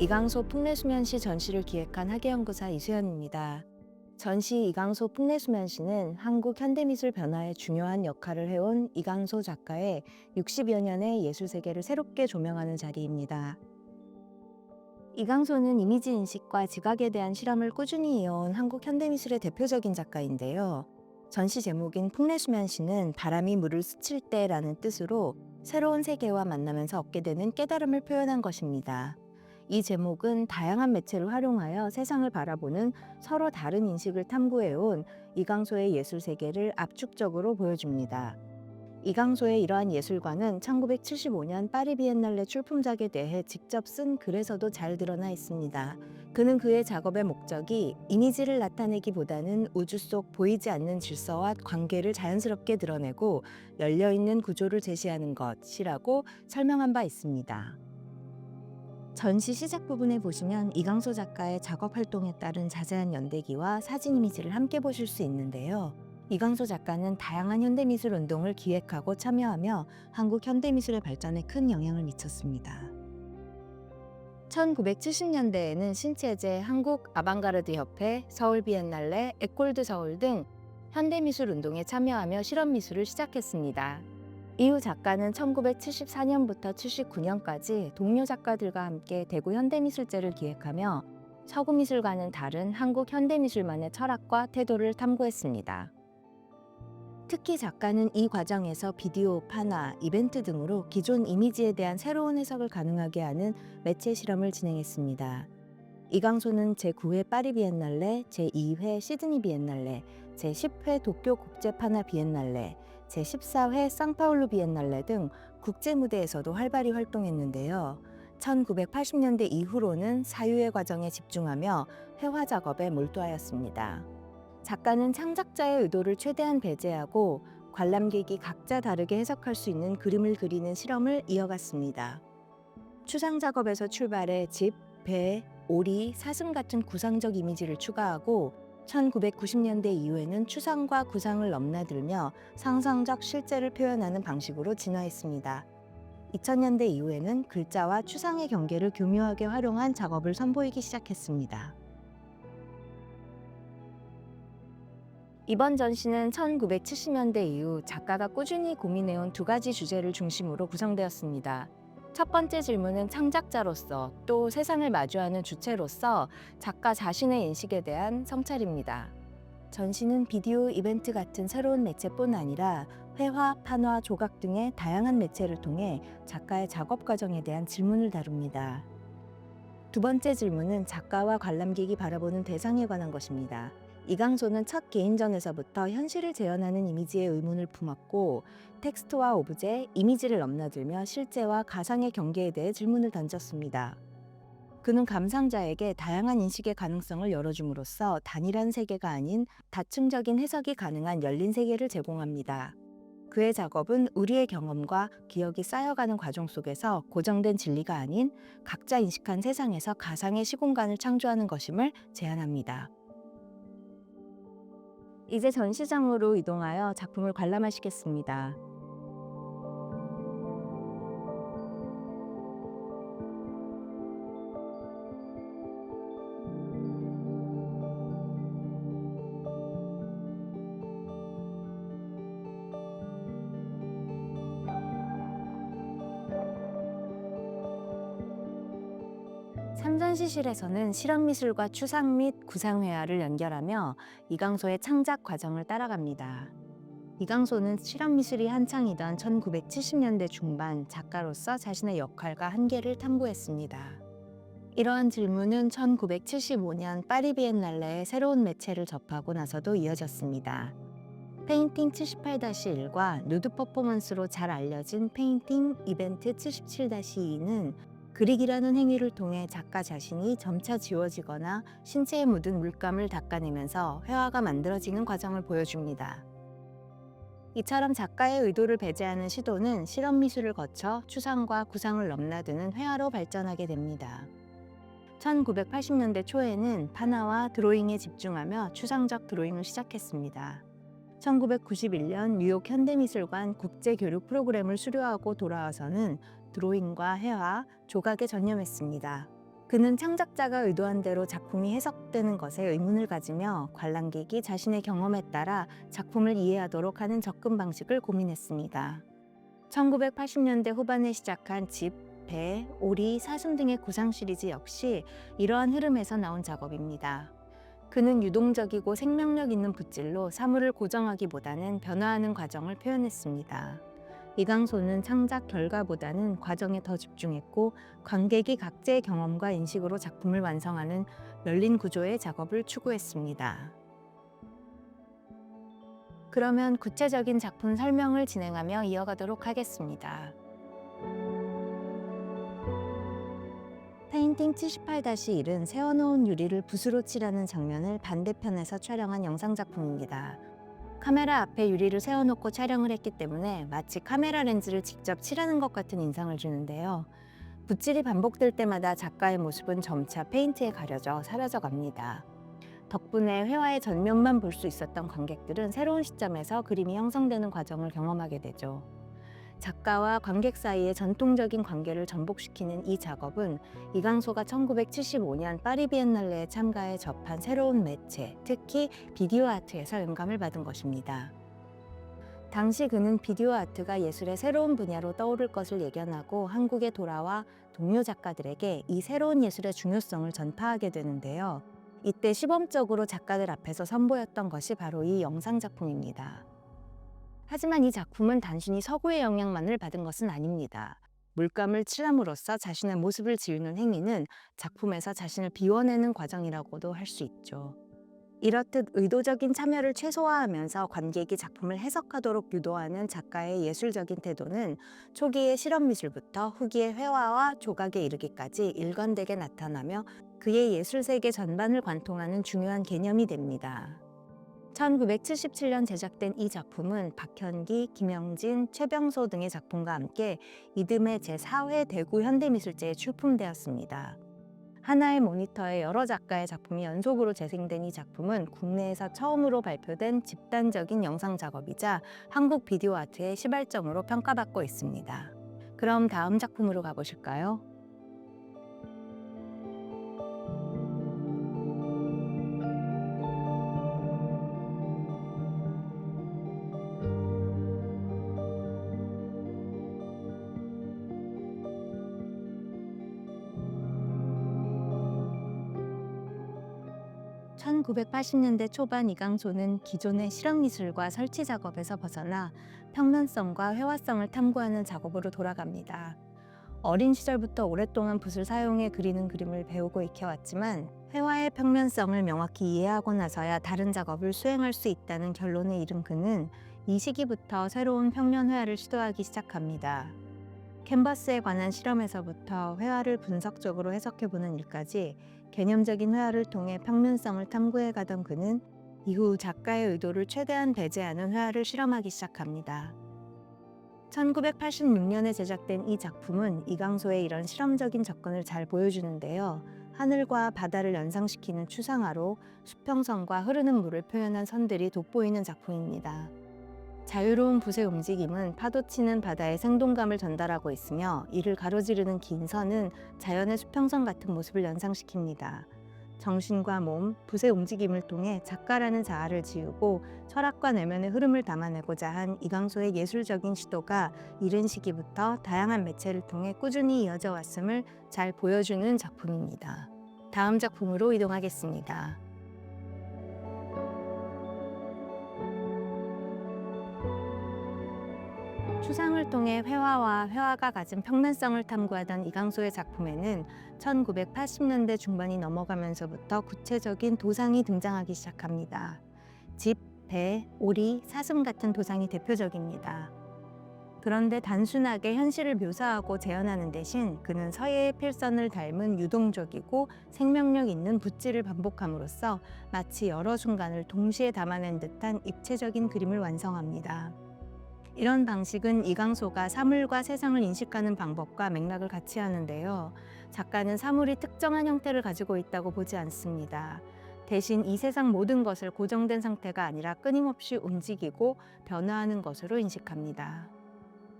이강소 풍래수면시 전시를 기획한 학예연구사 이수연입니다. 전시 이강소 풍래수면시는 한국 현대미술 변화에 중요한 역할을 해온 이강소 작가의 60여 년의 예술세계를 새롭게 조명하는 자리입니다. 이강소는 이미지 인식과 지각에 대한 실험을 꾸준히 이어온 한국 현대미술의 대표적인 작가인데요. 전시 제목인 풍래수면시는 바람이 물을 스칠 때라는 뜻으로 새로운 세계와 만나면서 얻게 되는 깨달음을 표현한 것입니다. 이 제목은 다양한 매체를 활용하여 세상을 바라보는 서로 다른 인식을 탐구해온 이강소의 예술 세계를 압축적으로 보여줍니다. 이강소의 이러한 예술관은 1975년 파리 비엔날레 출품작에 대해 직접 쓴 글에서도 잘 드러나 있습니다. 그는 그의 작업의 목적이 이미지를 나타내기보다는 우주 속 보이지 않는 질서와 관계를 자연스럽게 드러내고 열려있는 구조를 제시하는 것이라고 설명한 바 있습니다. 전시 시작 부분에 보시면 이강소 작가의 작업 활동에 따른 자세한 연대기와 사진 이미지를 함께 보실 수 있는데요. 이강소 작가는 다양한 현대미술 운동을 기획하고 참여하며 한국 현대미술의 발전에 큰 영향을 미쳤습니다. 1970년대에는 신체제, 한국 아방가르드 협회, 서울 비엔날레, 에콜드 서울 등 현대미술 운동에 참여하며 실험미술을 시작했습니다. 이후 작가는 1974년부터 79년까지 동료 작가들과 함께 대구 현대미술제를 기획하며 서구미술과는 다른 한국 현대미술만의 철학과 태도를 탐구했습니다. 특히 작가는 이 과정에서 비디오, 판화, 이벤트 등으로 기존 이미지에 대한 새로운 해석을 가능하게 하는 매체 실험을 진행했습니다. 이강소는 제9회 파리 비엔날레, 제2회 시드니 비엔날레, 제10회 도쿄 국제판화 비엔날레, 제14회 상파울루 비엔날레 등 국제 무대에서도 활발히 활동했는데요. 1980년대 이후로는 사유의 과정에 집중하며 회화 작업에 몰두하였습니다. 작가는 창작자의 의도를 최대한 배제하고 관람객이 각자 다르게 해석할 수 있는 그림을 그리는 실험을 이어갔습니다. 추상 작업에서 출발해 집, 배, 오리, 사슴 같은 구상적 이미지를 추가하고 1990년대 이후에는 추상과 구상을 넘나들며 상상적 실제를 표현하는 방식으로 진화했습니다. 2000년대 이후에는 글자와 추상의 경계를 교묘하게 활용한 작업을 선보이기 시작했습니다. 이번 전시는 1970년대 이후 작가가 꾸준히 고민해온 두 가지 주제를 중심으로 구성되었습니다. 첫 번째 질문은 창작자로서 또 세상을 마주하는 주체로서 작가 자신의 인식에 대한 성찰입니다. 전시는 비디오, 이벤트 같은 새로운 매체뿐 아니라 회화, 판화, 조각 등의 다양한 매체를 통해 작가의 작업 과정에 대한 질문을 다룹니다. 두 번째 질문은 작가와 관람객이 바라보는 대상에 관한 것입니다. 이강소는 첫 개인전에서부터 현실을 재현하는 이미지에 의문을 품었고 텍스트와 오브제, 이미지를 넘나들며 실제와 가상의 경계에 대해 질문을 던졌습니다. 그는 감상자에게 다양한 인식의 가능성을 열어줌으로써 단일한 세계가 아닌 다층적인 해석이 가능한 열린 세계를 제공합니다. 그의 작업은 우리의 경험과 기억이 쌓여가는 과정 속에서 고정된 진리가 아닌 각자 인식한 세상에서 가상의 시공간을 창조하는 것임을 제안합니다. 이제 전시장으로 이동하여 작품을 관람하시겠습니다. 삼전시실에서는 실험미술과 추상 및 구상회화를 연결하며 이강소의 창작 과정을 따라갑니다. 이강소는 실험미술이 한창이던 1970년대 중반 작가로서 자신의 역할과 한계를 탐구했습니다. 이러한 질문은 1975년 파리 비엔날레의 새로운 매체를 접하고 나서도 이어졌습니다. 페인팅 78-1과 누드 퍼포먼스로 잘 알려진 페인팅 이벤트 77-2는 그리기라는 행위를 통해 작가 자신이 점차 지워지거나 신체에 묻은 물감을 닦아내면서 회화가 만들어지는 과정을 보여줍니다. 이처럼 작가의 의도를 배제하는 시도는 실험 미술을 거쳐 추상과 구상을 넘나드는 회화로 발전하게 됩니다. 1980년대 초에는 판화와 드로잉에 집중하며 추상적 드로잉을 시작했습니다. 1991년 뉴욕 현대미술관 국제교류 프로그램을 수료하고 돌아와서는 드로잉과 회화, 조각에 전념했습니다. 그는 창작자가 의도한 대로 작품이 해석되는 것에 의문을 가지며 관람객이 자신의 경험에 따라 작품을 이해하도록 하는 접근 방식을 고민했습니다. 1980년대 후반에 시작한 집, 배, 오리, 사슴 등의 구상 시리즈 역시 이러한 흐름에서 나온 작업입니다. 그는 유동적이고 생명력 있는 붓질로 사물을 고정하기보다는 변화하는 과정을 표현했습니다. 이강소는 창작 결과보다는 과정에 더 집중했고 관객이 각자의 경험과 인식으로 작품을 완성하는 열린 구조의 작업을 추구했습니다. 그러면 구체적인 작품 설명을 진행하며 이어가도록 하겠습니다. 페인팅 78-1은 세워놓은 유리를 붓으로 칠하는 장면을 반대편에서 촬영한 영상작품입니다. 카메라 앞에 유리를 세워놓고 촬영을 했기 때문에 마치 카메라 렌즈를 직접 칠하는 것 같은 인상을 주는데요. 붓질이 반복될 때마다 작가의 모습은 점차 페인트에 가려져 사라져 갑니다. 덕분에 회화의 전면만 볼 수 있었던 관객들은 새로운 시점에서 그림이 형성되는 과정을 경험하게 되죠. 작가와 관객 사이의 전통적인 관계를 전복시키는 이 작업은 이강소가 1975년 파리 비엔날레에 참가해 접한 새로운 매체, 특히 비디오 아트에서 영감을 받은 것입니다. 당시 그는 비디오 아트가 예술의 새로운 분야로 떠오를 것을 예견하고 한국에 돌아와 동료 작가들에게 이 새로운 예술의 중요성을 전파하게 되는데요. 이때 시범적으로 작가들 앞에서 선보였던 것이 바로 이 영상작품입니다. 하지만 이 작품은 단순히 서구의 영향만을 받은 것은 아닙니다. 물감을 칠함으로써 자신의 모습을 지우는 행위는 작품에서 자신을 비워내는 과정이라고도 할 수 있죠. 이렇듯 의도적인 참여를 최소화하면서 관객이 작품을 해석하도록 유도하는 작가의 예술적인 태도는 초기의 실험미술부터 후기의 회화와 조각에 이르기까지 일관되게 나타나며 그의 예술세계 전반을 관통하는 중요한 개념이 됩니다. 1977년 제작된 이 작품은 박현기, 김영진, 최병소 등의 작품과 함께 이듬해 제4회 대구 현대미술제에 출품되었습니다. 하나의 모니터에 여러 작가의 작품이 연속으로 재생된 이 작품은 국내에서 처음으로 발표된 집단적인 영상 작업이자 한국 비디오 아트의 시발점으로 평가받고 있습니다. 그럼 다음 작품으로 가보실까요? (1980년대) 초반 이강소는 기존의 실험미술과 설치 작업에서 벗어나 평면성과 회화성을 탐구하는 작업으로 돌아갑니다. 어린 시절부터 오랫동안 붓을 사용해 그리는 그림을 배우고 익혀왔지만 회화의 평면성을 명확히 이해하고 나서야 다른 작업을 수행할 수 있다는 결론에 이른 그는 이 시기부터 새로운 평면 회화를 시도하기 시작합니다. 캔버스에 관한 실험에서부터 회화를 분석적으로 해석해보는 일까지 개념적인 회화를 통해 평면성을 탐구해가던 그는 이후 작가의 의도를 최대한 배제하는 회화를 실험하기 시작합니다. 1986년에 제작된 이 작품은 이강소의 이런 실험적인 접근을 잘 보여주는데요. 하늘과 바다를 연상시키는 추상화로 수평선과 흐르는 물을 표현한 선들이 돋보이는 작품입니다. 자유로운 붓의 움직임은 파도치는 바다의 생동감을 전달하고 있으며 이를 가로지르는 긴 선은 자연의 수평선 같은 모습을 연상시킵니다. 정신과 몸, 붓의 움직임을 통해 작가라는 자아를 지우고 철학과 내면의 흐름을 담아내고자 한 이강소의 예술적인 시도가 이른 시기부터 다양한 매체를 통해 꾸준히 이어져 왔음을 잘 보여주는 작품입니다. 다음 작품으로 이동하겠습니다. 추상을 통해 회화와 회화가 가진 평면성을 탐구하던 이강소의 작품에는 1980년대 중반이 넘어가면서부터 구체적인 도상이 등장하기 시작합니다. 집, 배, 오리, 사슴 같은 도상이 대표적입니다. 그런데 단순하게 현실을 묘사하고 재현하는 대신 그는 서예의 필선을 닮은 유동적이고 생명력 있는 붓질을 반복함으로써 마치 여러 순간을 동시에 담아낸 듯한 입체적인 그림을 완성합니다. 이런 방식은 이강소가 사물과 세상을 인식하는 방법과 맥락을 같이 하는데요. 작가는 사물이 특정한 형태를 가지고 있다고 보지 않습니다. 대신 이 세상 모든 것을 고정된 상태가 아니라 끊임없이 움직이고 변화하는 것으로 인식합니다.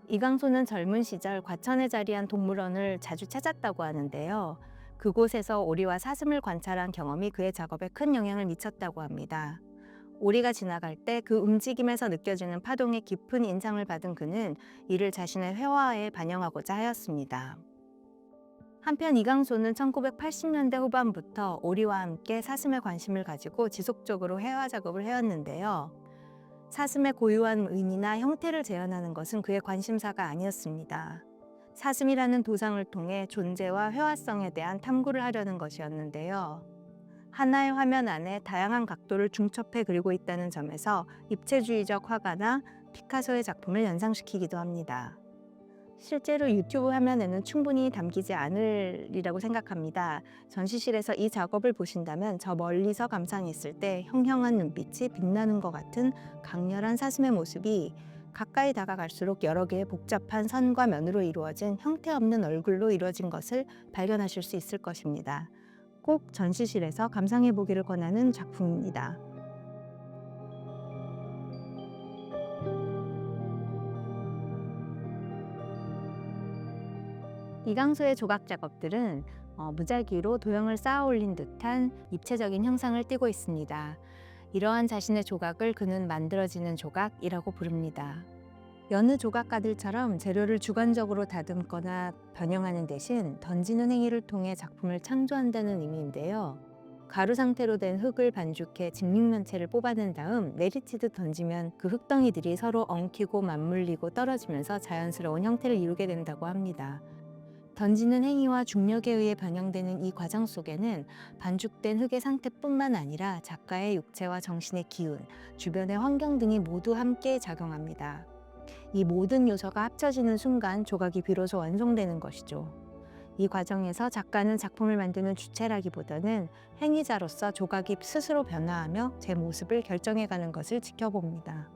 이강소는 젊은 시절 과천에 자리한 동물원을 자주 찾았다고 하는데요. 그곳에서 오리와 사슴을 관찰한 경험이 그의 작업에 큰 영향을 미쳤다고 합니다. 오리가 지나갈 때 그 움직임에서 느껴지는 파동에 깊은 인상을 받은 그는 이를 자신의 회화에 반영하고자 하였습니다. 한편 이강소는 1980년대 후반부터 오리와 함께 사슴에 관심을 가지고 지속적으로 회화 작업을 해왔는데요. 사슴의 고유한 의미나 형태를 재현하는 것은 그의 관심사가 아니었습니다. 사슴이라는 도상을 통해 존재와 회화성에 대한 탐구를 하려는 것이었는데요. 하나의 화면 안에 다양한 각도를 중첩해 그리고 있다는 점에서 입체주의적 화가나 피카소의 작품을 연상시키기도 합니다. 실제로 유튜브 화면에는 충분히 담기지 않으리라고 생각합니다. 전시실에서 이 작업을 보신다면 저 멀리서 감상했을 때 형형한 눈빛이 빛나는 것 같은 강렬한 사슴의 모습이 가까이 다가갈수록 여러 개의 복잡한 선과 면으로 이루어진 형태없는 얼굴로 이루어진 것을 발견하실 수 있을 것입니다. 꼭 전시실에서 감상해 보기를 권하는 작품입니다. 이강소의 조각 작업들은 무작위로 도형을 쌓아 올린 듯한 입체적인 형상을 띠고 있습니다. 이러한 자신의 조각을 그는 만들어지는 조각이라고 부릅니다. 여느 조각가들처럼 재료를 주관적으로 다듬거나 변형하는 대신 던지는 행위를 통해 작품을 창조한다는 의미인데요. 가루 상태로 된 흙을 반죽해 직육면체를 뽑아낸 다음 내리치듯 던지면 그 흙덩이들이 서로 엉키고 맞물리고 떨어지면서 자연스러운 형태를 이루게 된다고 합니다. 던지는 행위와 중력에 의해 변형되는 이 과정 속에는 반죽된 흙의 상태뿐만 아니라 작가의 육체와 정신의 기운, 주변의 환경 등이 모두 함께 작용합니다. 이 모든 요소가 합쳐지는 순간 조각이 비로소 완성되는 것이죠. 이 과정에서 작가는 작품을 만드는 주체라기보다는 행위자로서 조각이 스스로 변화하며 제 모습을 결정해가는 것을 지켜봅니다.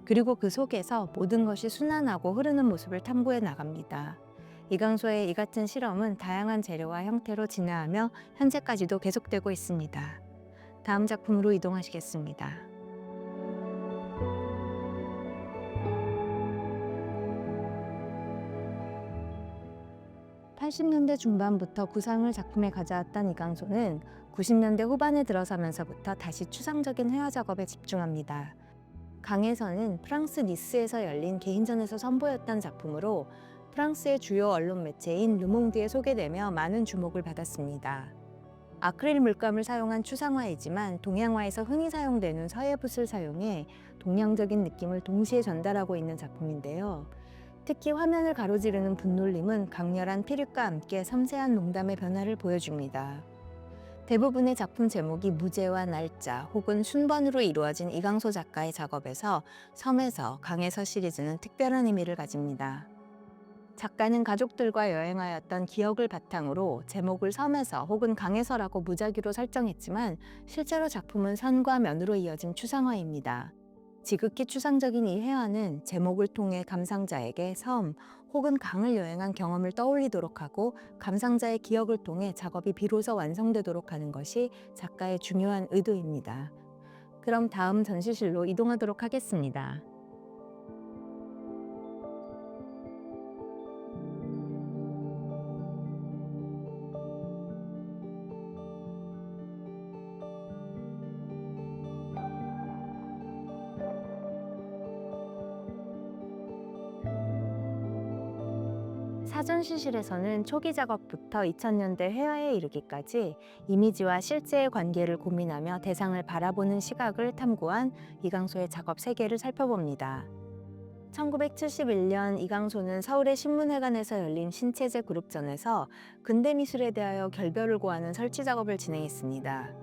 그리고 그 속에서 모든 것이 순환하고 흐르는 모습을 탐구해 나갑니다. 이강소의 이 같은 실험은 다양한 재료와 형태로 진화하며 현재까지도 계속되고 있습니다. 다음 작품으로 이동하시겠습니다. 80년대 중반부터 구상을 작품에 가져왔던 이강소는 90년대 후반에 들어서면서부터 다시 추상적인 회화 작업에 집중합니다. 강에서는 프랑스 니스에서 열린 개인전에서 선보였던 작품으로 프랑스의 주요 언론 매체인 르몽드에 소개되며 많은 주목을 받았습니다. 아크릴 물감을 사용한 추상화이지만 동양화에서 흔히 사용되는 서예붓을 사용해 동양적인 느낌을 동시에 전달하고 있는 작품인데요. 특히 화면을 가로지르는 분놀림은 강렬한 피릿과 함께 섬세한 농담의 변화를 보여줍니다. 대부분의 작품 제목이 무제와 날짜 혹은 순번으로 이루어진 이강소 작가의 작업에서 섬에서 강에서 시리즈는 특별한 의미를 가집니다. 작가는 가족들과 여행하였던 기억을 바탕으로 제목을 섬에서 혹은 강에서라고 무작위로 설정했지만 실제로 작품은 선과 면으로 이어진 추상화입니다. 지극히 추상적인 이 회화는 제목을 통해 감상자에게 섬 혹은 강을 여행한 경험을 떠올리도록 하고 감상자의 기억을 통해 작업이 비로소 완성되도록 하는 것이 작가의 중요한 의도입니다. 그럼 다음 전시실로 이동하도록 하겠습니다. 사전시실에서는 초기 작업부터 2000년대 회화에 이르기까지 이미지와 실제의 관계를 고민하며 대상을 바라보는 시각을 탐구한 이강소의 작업 세계를 살펴봅니다. 1971년 이강소는 서울의 신문회관에서 열린 신체제 그룹전에서 근대미술에 대하여 결별을 고하는 설치 작업을 진행했습니다.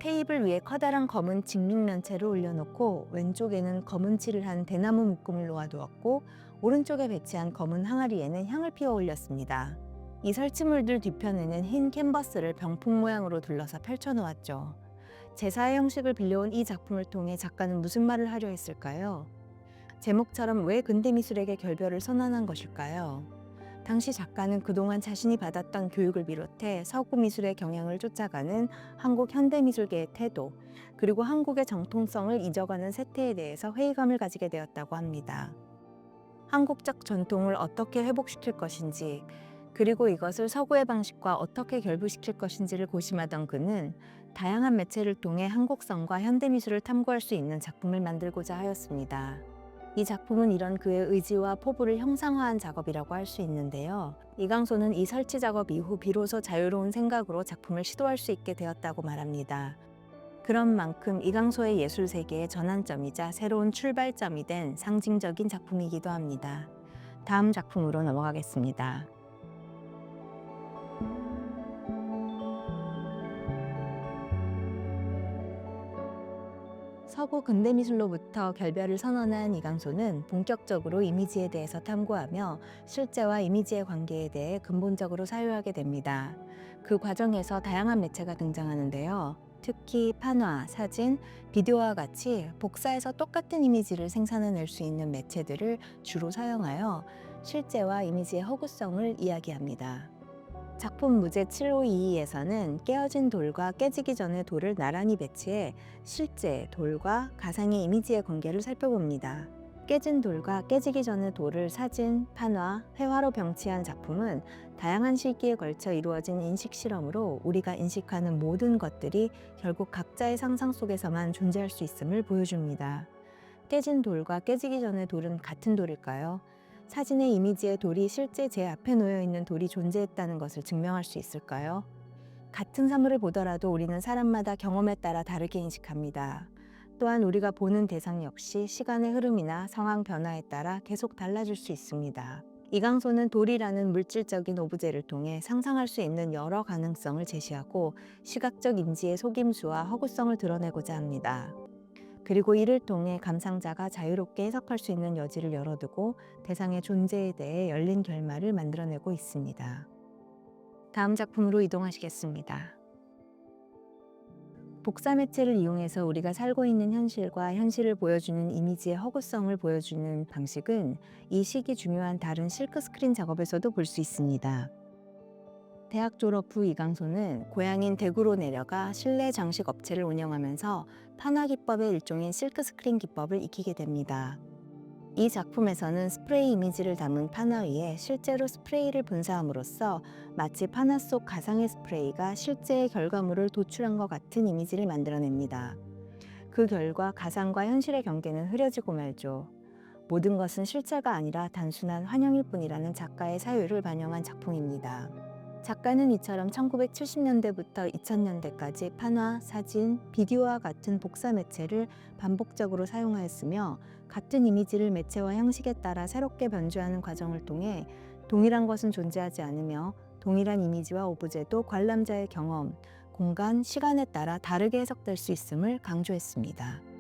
테이블 위에 커다란 검은 직육면체를 올려놓고 왼쪽에는 검은 칠을 한 대나무 묶음을 놓아두었고 오른쪽에 배치한 검은 항아리에는 향을 피워 올렸습니다. 이 설치물들 뒤편에는 흰 캔버스를 병풍 모양으로 둘러서 펼쳐놓았죠. 제사의 형식을 빌려온 이 작품을 통해 작가는 무슨 말을 하려 했을까요? 제목처럼 왜 근대미술에게 결별을 선언한 것일까요? 당시 작가는 그동안 자신이 받았던 교육을 비롯해 서구 미술의 경향을 쫓아가는 한국 현대미술계의 태도, 그리고 한국의 정통성을 잊어가는 세태에 대해서 회의감을 가지게 되었다고 합니다. 한국적 전통을 어떻게 회복시킬 것인지, 그리고 이것을 서구의 방식과 어떻게 결부시킬 것인지를 고심하던 그는 다양한 매체를 통해 한국성과 현대미술을 탐구할 수 있는 작품을 만들고자 하였습니다. 이 작품은 이런 그의 의지와 포부를 형상화한 작업이라고 할 수 있는데요. 이강소는 이 설치 작업 이후 비로소 자유로운 생각으로 작품을 시도할 수 있게 되었다고 말합니다. 그런 만큼 이강소의 예술 세계의 전환점이자 새로운 출발점이 된 상징적인 작품이기도 합니다. 다음 작품으로 넘어가겠습니다. 서구 근대미술로부터 결별을 선언한 이강소는 본격적으로 이미지에 대해서 탐구하며 실제와 이미지의 관계에 대해 근본적으로 사유하게 됩니다. 그 과정에서 다양한 매체가 등장하는데요. 특히 판화, 사진, 비디오와 같이 복사해서 똑같은 이미지를 생산해낼 수 있는 매체들을 주로 사용하여 실제와 이미지의 허구성을 이야기합니다. 작품 무제 7522에서는 깨어진 돌과 깨지기 전의 돌을 나란히 배치해 실제 돌과 가상의 이미지의 관계를 살펴봅니다. 깨진 돌과 깨지기 전의 돌을 사진, 판화, 회화로 병치한 작품은 다양한 시기에 걸쳐 이루어진 인식 실험으로 우리가 인식하는 모든 것들이 결국 각자의 상상 속에서만 존재할 수 있음을 보여줍니다. 깨진 돌과 깨지기 전의 돌은 같은 돌일까요? 사진의 이미지의 돌이 실제 제 앞에 놓여 있는 돌이 존재했다는 것을 증명할 수 있을까요? 같은 사물을 보더라도 우리는 사람마다 경험에 따라 다르게 인식합니다. 또한 우리가 보는 대상 역시 시간의 흐름이나 상황 변화에 따라 계속 달라질 수 있습니다. 이강소는 돌이라는 물질적인 오브제를 통해 상상할 수 있는 여러 가능성을 제시하고 시각적 인지의 속임수와 허구성을 드러내고자 합니다. 그리고 이를 통해 감상자가 자유롭게 해석할 수 있는 여지를 열어두고 대상의 존재에 대해 열린 결말을 만들어내고 있습니다. 다음 작품으로 이동하시겠습니다. 복사 매체를 이용해서 우리가 살고 있는 현실과 현실을 보여주는 이미지의 허구성을 보여주는 방식은 이 시기 중요한 다른 실크스크린 작업에서도 볼 수 있습니다. 대학 졸업 후 이강소는 고향인 대구로 내려가 실내 장식 업체를 운영하면서 판화 기법의 일종인 실크스크린 기법을 익히게 됩니다. 이 작품에서는 스프레이 이미지를 담은 판화 위에 실제로 스프레이를 분사함으로써 마치 판화 속 가상의 스프레이가 실제의 결과물을 도출한 것 같은 이미지를 만들어냅니다. 그 결과 가상과 현실의 경계는 흐려지고 말죠. 모든 것은 실체가 아니라 단순한 환영일 뿐이라는 작가의 사유를 반영한 작품입니다. 작가는 이처럼 1970년대부터 2000년대까지 판화, 사진, 비디오와 같은 복사 매체를 반복적으로 사용하였으며 같은 이미지를 매체와 형식에 따라 새롭게 변주하는 과정을 통해 동일한 것은 존재하지 않으며 동일한 이미지와 오브제도 관람자의 경험, 공간, 시간에 따라 다르게 해석될 수 있음을 강조했습니다.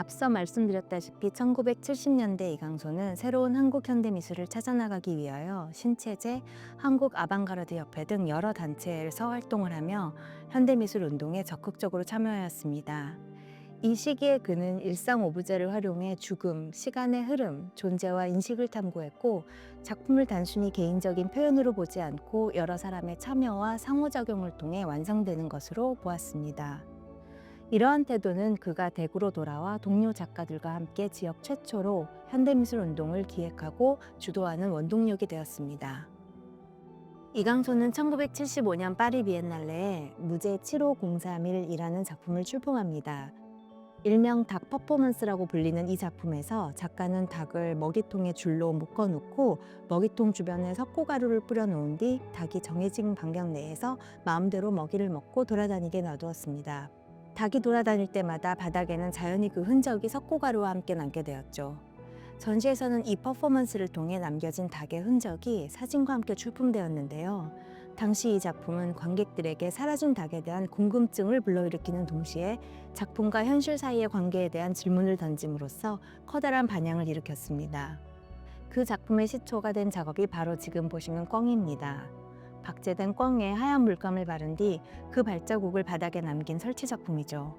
앞서 말씀드렸다시피 1970년대 이강소는 새로운 한국 현대미술을 찾아나가기 위하여 신체제, 한국 아방가르드 협회 등 여러 단체에서 활동을 하며 현대미술 운동에 적극적으로 참여하였습니다. 이 시기에 그는 일상 오브제를 활용해 죽음, 시간의 흐름, 존재와 인식을 탐구했고 작품을 단순히 개인적인 표현으로 보지 않고 여러 사람의 참여와 상호작용을 통해 완성되는 것으로 보았습니다. 이러한 태도는 그가 대구로 돌아와 동료 작가들과 함께 지역 최초로 현대미술 운동을 기획하고 주도하는 원동력이 되었습니다. 이강소는 1975년 파리 비엔날레에 무제 75031이라는 작품을 출품합니다. 일명 닭 퍼포먼스라고 불리는 이 작품에서 작가는 닭을 먹이통에 줄로 묶어놓고 먹이통 주변에 석고가루를 뿌려놓은 뒤 닭이 정해진 반경 내에서 마음대로 먹이를 먹고 돌아다니게 놔두었습니다. 닭이 돌아다닐 때마다 바닥에는 자연히 그 흔적이 석고가루와 함께 남게 되었죠. 전시에서는 이 퍼포먼스를 통해 남겨진 닭의 흔적이 사진과 함께 출품되었는데요. 당시 이 작품은 관객들에게 사라진 닭에 대한 궁금증을 불러일으키는 동시에 작품과 현실 사이의 관계에 대한 질문을 던짐으로써 커다란 반향을 일으켰습니다. 그 작품의 시초가 된 작업이 바로 지금 보시는 꿩입니다. 박제된 꿩에 하얀 물감을 바른 뒤 그 발자국을 바닥에 남긴 설치 작품이죠.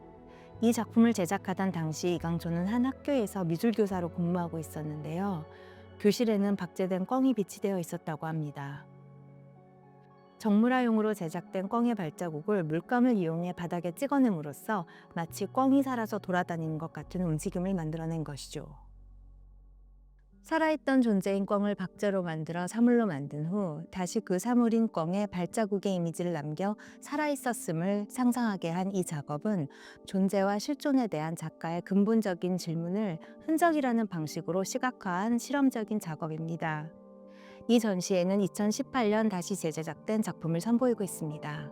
이 작품을 제작하던 당시 이강소는 한 학교에서 미술교사로 근무하고 있었는데요. 교실에는 박제된 꿩이 비치되어 있었다고 합니다. 정물화용으로 제작된 꿩의 발자국을 물감을 이용해 바닥에 찍어냄으로써 마치 꿩이 살아서 돌아다니는 것 같은 움직임을 만들어낸 것이죠. 살아있던 존재인 꿩을 박제로 만들어 사물로 만든 후 다시 그 사물인 꿩의 발자국의 이미지를 남겨 살아있었음을 상상하게 한 이 작업은 존재와 실존에 대한 작가의 근본적인 질문을 흔적이라는 방식으로 시각화한 실험적인 작업입니다. 이 전시회는 2018년 다시 재제작된 작품을 선보이고 있습니다.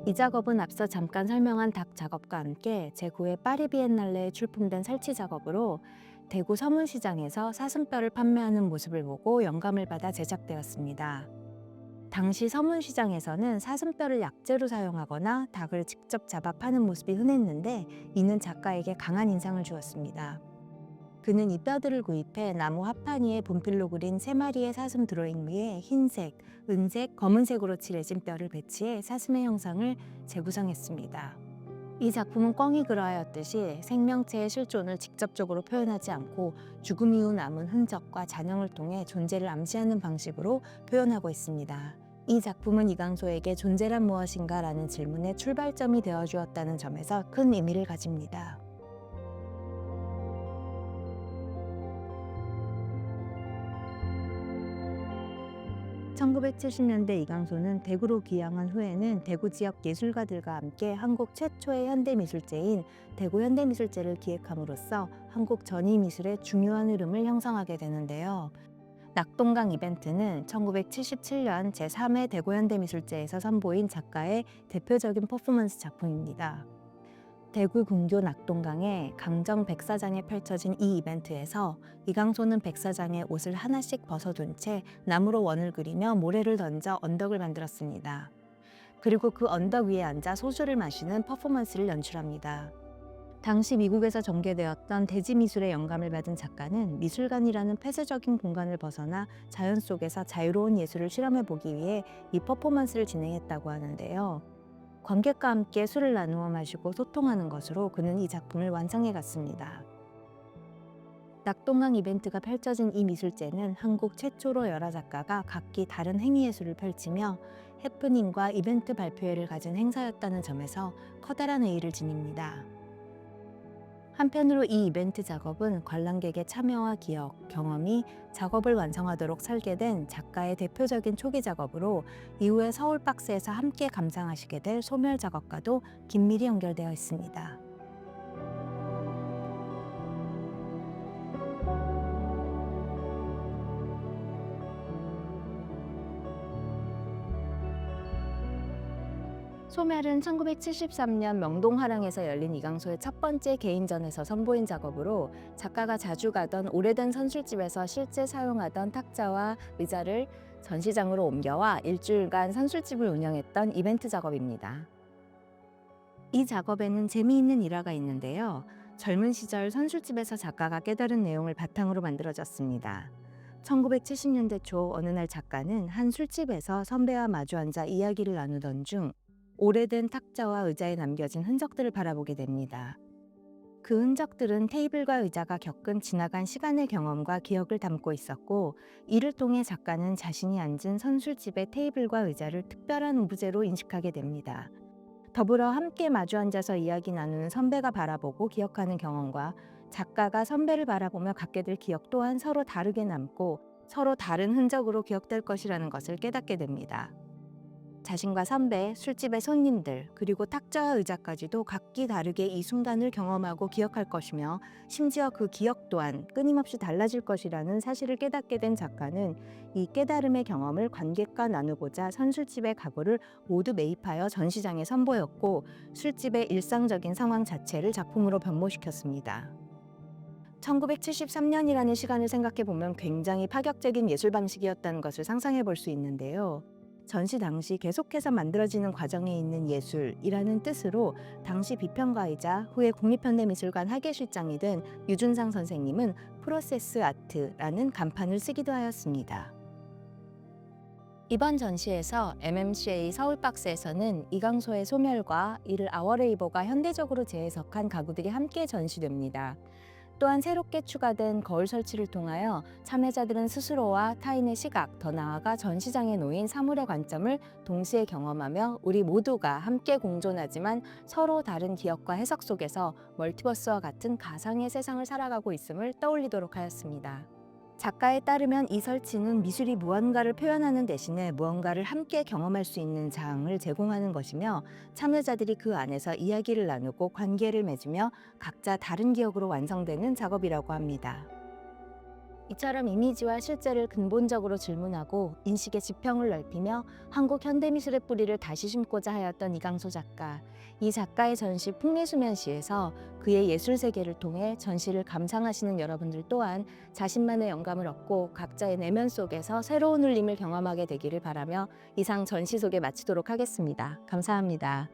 이 작업은 앞서 잠깐 설명한 닭 작업과 함께 제9회 파리 비엔날레에 출품된 설치 작업으로 대구 서문시장에서 사슴뼈를 판매하는 모습을 보고 영감을 받아 제작되었습니다. 당시 서문시장에서는 사슴뼈를 약재로 사용하거나 닭을 직접 잡아 파는 모습이 흔했는데 이는 작가에게 강한 인상을 주었습니다. 그는 이 뼈들을 구입해 나무 합판 위에 분필로 그린 3마리의 사슴 드로잉 위에 흰색, 은색, 검은색으로 칠해진 뼈를 배치해 사슴의 형상을 재구성했습니다. 이 작품은 꿩이 그러하였듯이 생명체의 실존을 직접적으로 표현하지 않고 죽음 이후 남은 흔적과 잔영을 통해 존재를 암시하는 방식으로 표현하고 있습니다. 이 작품은 이강소에게 존재란 무엇인가 라는 질문의 출발점이 되어주었다는 점에서 큰 의미를 가집니다. 1970년대 이강소는 대구로 귀향한 후에는 대구 지역 예술가들과 함께 한국 최초의 현대미술제인 대구현대미술제를 기획함으로써 한국 전위미술의 중요한 흐름을 형성하게 되는데요. 낙동강 이벤트는 1977년 제3회 대구현대미술제에서 선보인 작가의 대표적인 퍼포먼스 작품입니다. 대구 근교 낙동강의 강정 백사장에 펼쳐진 이 이벤트에서 이강소는 백사장에 옷을 하나씩 벗어둔 채 나무로 원을 그리며 모래를 던져 언덕을 만들었습니다. 그리고 그 언덕 위에 앉아 소주를 마시는 퍼포먼스를 연출합니다. 당시 미국에서 전개되었던 대지미술의 영감을 받은 작가는 미술관이라는 폐쇄적인 공간을 벗어나 자연 속에서 자유로운 예술을 실험해보기 위해 이 퍼포먼스를 진행했다고 하는데요. 관객과 함께 술을 나누어 마시고 소통하는 것으로 그는 이 작품을 완성해 갔습니다. 낙동강 이벤트가 펼쳐진 이 미술제는 한국 최초로 여러 작가가 각기 다른 행위예술을 펼치며 해프닝과 이벤트 발표회를 가진 행사였다는 점에서 커다란 의의를 지닙니다. 한편으로 이 이벤트 작업은 관람객의 참여와 기억, 경험이 작업을 완성하도록 설계된 작가의 대표적인 초기 작업으로 이후에 서울박스에서 함께 감상하시게 될 소멸 작업과도 긴밀히 연결되어 있습니다. 소멸은 1973년 명동화랑에서 열린 이강소의 첫 번째 개인전에서 선보인 작업으로 작가가 자주 가던 오래된 선술집에서 실제 사용하던 탁자와 의자를 전시장으로 옮겨와 일주일간 선술집을 운영했던 이벤트 작업입니다. 이 작업에는 재미있는 일화가 있는데요. 젊은 시절 선술집에서 작가가 깨달은 내용을 바탕으로 만들어졌습니다. 1970년대 초 어느 날 작가는 한 술집에서 선배와 마주 앉아 이야기를 나누던 중 오래된 탁자와 의자에 남겨진 흔적들을 바라보게 됩니다. 그 흔적들은 테이블과 의자가 겪은 지나간 시간의 경험과 기억을 담고 있었고 이를 통해 작가는 자신이 앉은 선술집의 테이블과 의자를 특별한 오브제로 인식하게 됩니다. 더불어 함께 마주 앉아서 이야기 나누는 선배가 바라보고 기억하는 경험과 작가가 선배를 바라보며 갖게 될 기억 또한 서로 다르게 남고 서로 다른 흔적으로 기억될 것이라는 것을 깨닫게 됩니다. 자신과 선배, 술집의 손님들, 그리고 탁자와 의자까지도 각기 다르게 이 순간을 경험하고 기억할 것이며 심지어 그 기억 또한 끊임없이 달라질 것이라는 사실을 깨닫게 된 작가는 이 깨달음의 경험을 관객과 나누고자 선술집의 가구를 모두 매입하여 전시장에 선보였고 술집의 일상적인 상황 자체를 작품으로 변모시켰습니다. 1973년이라는 시간을 생각해 보면 굉장히 파격적인 예술 방식이었다는 것을 상상해 볼 수 있는데요. 전시 당시 계속해서 만들어지는 과정에 있는 예술이라는 뜻으로 당시 비평가이자 후에 국립현대미술관 학예실장이 된 유준상 선생님은 프로세스 아트라는 간판을 쓰기도 하였습니다. 이번 전시에서 MMCA 서울박스에서는 이강소의 소멸과 이를 아워레이버가 현대적으로 재해석한 가구들이 함께 전시됩니다. 또한 새롭게 추가된 거울 설치를 통하여 참여자들은 스스로와 타인의 시각, 더 나아가 전시장에 놓인 사물의 관점을 동시에 경험하며 우리 모두가 함께 공존하지만 서로 다른 기억과 해석 속에서 멀티버스와 같은 가상의 세상을 살아가고 있음을 떠올리도록 하였습니다. 작가에 따르면 이 설치는 미술이 무언가를 표현하는 대신에 무언가를 함께 경험할 수 있는 장을 제공하는 것이며 참여자들이 그 안에서 이야기를 나누고 관계를 맺으며 각자 다른 기억으로 완성되는 작업이라고 합니다. 이처럼 이미지와 실제를 근본적으로 질문하고 인식의 지평을 넓히며 한국 현대미술의 뿌리를 다시 심고자 하였던 이강소 작가. 이 작가의 전시 풍미수면시에서 그의 예술 세계를 통해 전시를 감상하시는 여러분들 또한 자신만의 영감을 얻고 각자의 내면 속에서 새로운 울림을 경험하게 되기를 바라며 이상 전시 소개 마치도록 하겠습니다. 감사합니다.